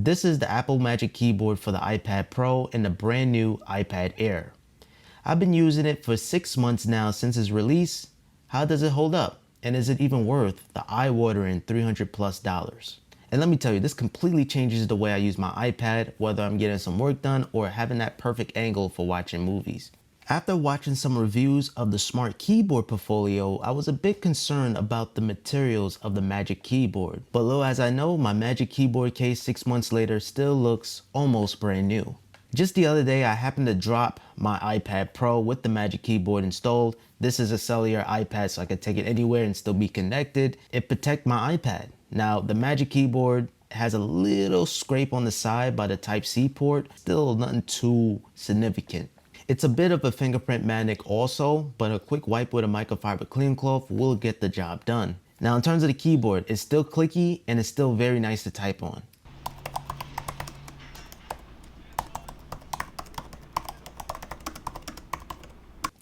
This is the Apple Magic Keyboard for the iPad Pro and the brand new iPad Air. I've been using it for 6 months now since its release. How does it hold up? And is it even worth the eye-watering $300+? And let me tell you, this completely changes the way I use my iPad, whether I'm getting some work done or having that perfect angle for watching movies. After watching some reviews of the Smart Keyboard portfolio, I was a bit concerned about the materials of the Magic Keyboard. But little as I know, my Magic Keyboard case 6 months later still looks almost brand new. Just the other day, I happened to drop my iPad Pro with the Magic Keyboard installed. This is a cellular iPad, so I could take it anywhere and still be connected. It protects my iPad. Now, the Magic Keyboard has a little scrape on the side by the Type-C port, still nothing too significant. It's a bit of a fingerprint magnet also, but a quick wipe with a microfiber clean cloth will get the job done. Now in terms of the keyboard, it's still clicky and it's still very nice to type on.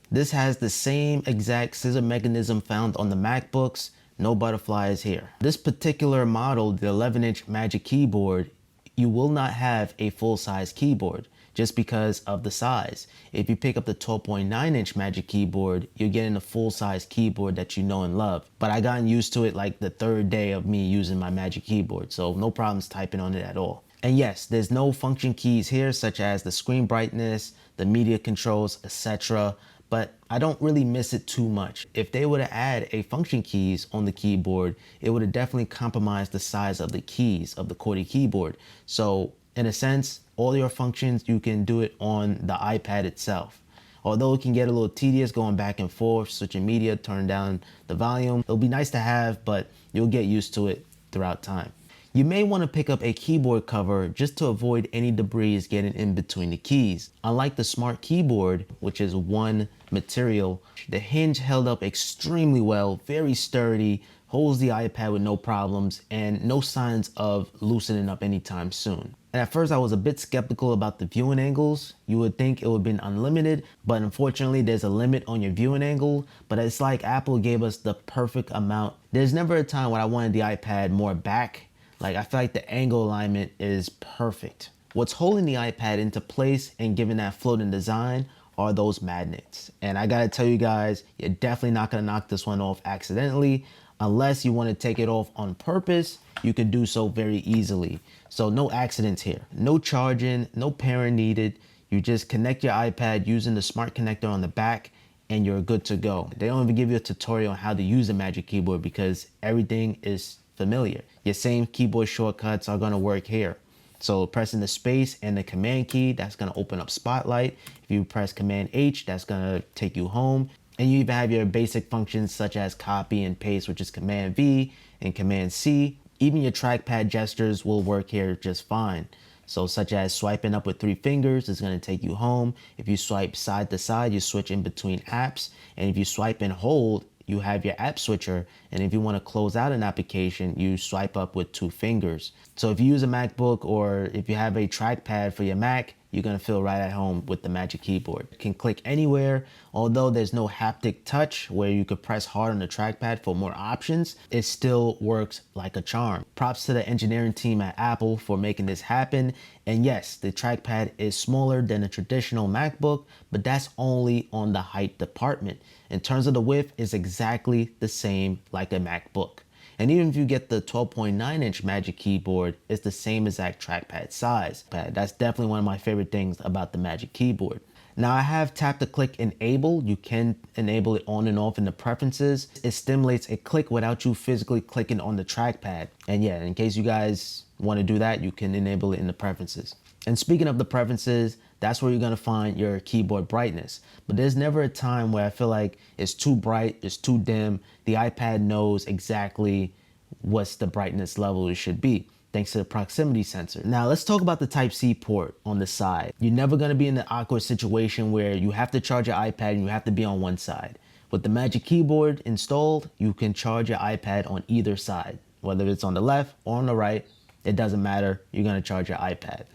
This has the same exact scissor mechanism found on the MacBooks, no butterflies here. This particular model, the 11-inch Magic Keyboard, you will not have a full-size keyboard just because of the size. If you pick up the 12.9-inch Magic Keyboard, you're getting a full-size keyboard that you know and love. But I gotten used to it like the third day of me using my Magic Keyboard, so no problems typing on it at all. And yes, there's no function keys here, such as the screen brightness, the media controls, etc. But I don't really miss it too much. If they were to add a function keys on the keyboard, it would have definitely compromised the size of the keys of the QWERTY keyboard. So in a sense, all your functions, you can do it on the iPad itself. Although it can get a little tedious going back and forth, switching media, turning down the volume. It'll be nice to have, but you'll get used to it throughout time. You may want to pick up a keyboard cover just to avoid any debris getting in between the keys. Unlike the Smart Keyboard, which is one material, the hinge held up extremely well, very sturdy, holds the iPad with no problems, and no signs of loosening up anytime soon. And at first I was a bit skeptical about the viewing angles. You would think it would have been unlimited, but unfortunately there's a limit on your viewing angle. But it's like Apple gave us the perfect amount. There's never a time when I wanted the iPad more back. Like I feel like the angle alignment is perfect. What's holding the iPad into place and giving that floating design are those magnets. And I gotta tell you guys, you're definitely not gonna knock this one off accidentally. Unless you want to take it off on purpose, you can do so very easily. So no accidents here. No charging, no pairing needed. You just connect your iPad using the smart connector on the back and you're good to go. They don't even give you a tutorial on how to use the Magic Keyboard because everything is familiar. Your same keyboard shortcuts are gonna work here. So pressing the space and the command key, that's gonna open up Spotlight. If you press Command H, that's gonna take you home. And you even have your basic functions such as copy and paste, which is Command V and Command C. Even your trackpad gestures will work here just fine. So such as swiping up with 3 fingers is going to take you home. If you swipe side to side, you switch in between apps. And if you swipe and hold, you have your app switcher. And if you want to close out an application, you swipe up with 2 fingers. So if you use a MacBook or if you have a trackpad for your Mac, you're gonna feel right at home with the Magic Keyboard. You can click anywhere, although there's no haptic touch where you could press hard on the trackpad for more options, it still works like a charm. Props to the engineering team at Apple for making this happen. And yes, the trackpad is smaller than a traditional MacBook, but that's only on the height department. In terms of the width, it's exactly the same like a MacBook. And even if you get the 12.9-inch Magic Keyboard, it's the same exact trackpad size. That's definitely one of my favorite things about the Magic Keyboard. Now I have tap to click enabled. You can enable it on and off in the preferences. It stimulates a click without you physically clicking on the trackpad. And yeah, in case you guys want to do that, you can enable it in the preferences. And speaking of the preferences, that's where you're gonna find your keyboard brightness. But there's never a time where I feel like it's too bright, it's too dim. The iPad knows exactly what's the brightness level it should be, thanks to the proximity sensor. Now let's talk about the Type-C port on the side. You're never gonna be in the awkward situation where you have to charge your iPad and you have to be on one side. With the Magic Keyboard installed, you can charge your iPad on either side. Whether it's on the left or on the right, it doesn't matter, you're gonna charge your iPad.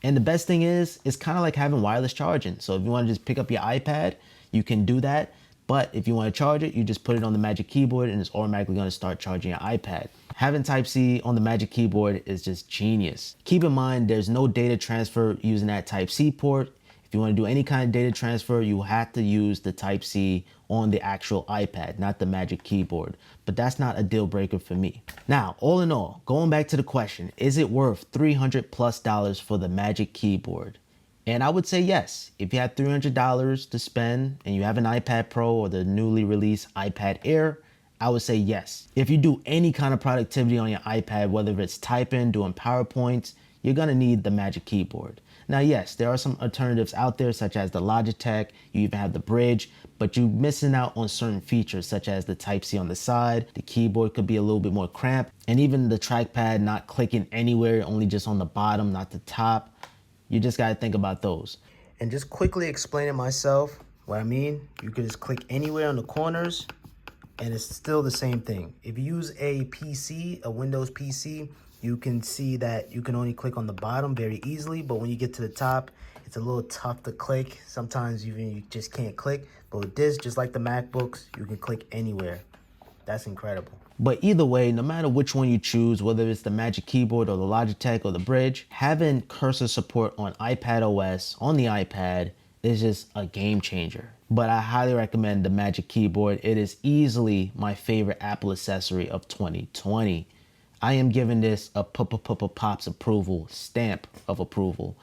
And the best thing is, it's kind of like having wireless charging. So if you want to just pick up your iPad, you can do that. But if you want to charge it, you just put it on the Magic Keyboard and it's automatically going to start charging your iPad. Having Type-C on the Magic Keyboard is just genius. Keep in mind, there's no data transfer using that Type-C port. If you want to do any kind of data transfer, you have to use the Type-C on the actual iPad, not the Magic Keyboard. But that's not a deal breaker for me. Now, all in all, going back to the question, is it worth $300+ for the Magic Keyboard? And I would say yes. If you have $300 to spend and you have an iPad Pro or the newly released iPad Air, I would say yes. If you do any kind of productivity on your iPad, whether it's typing, doing PowerPoints, you're gonna need the Magic Keyboard. Now, yes, there are some alternatives out there such as the Logitech, you even have the Bridge, but you're missing out on certain features such as the Type-C on the side, the keyboard could be a little bit more cramped, and even the trackpad not clicking anywhere, only just on the bottom, not the top. You just gotta think about those. And just quickly explaining myself, what I mean, you can just click anywhere on the corners and it's still the same thing. If you use a PC, a Windows PC, you can see that you can only click on the bottom very easily, but when you get to the top, it's a little tough to click. Sometimes even you just can't click, but with this, just like the MacBooks, you can click anywhere. That's incredible. But either way, no matter which one you choose, whether it's the Magic Keyboard or the Logitech or the Bridge, having cursor support on iPad OS, on the iPad, is just a game changer. But I highly recommend the Magic Keyboard. It is easily my favorite Apple accessory of 2020. I am giving this a Pops approval, stamp of approval.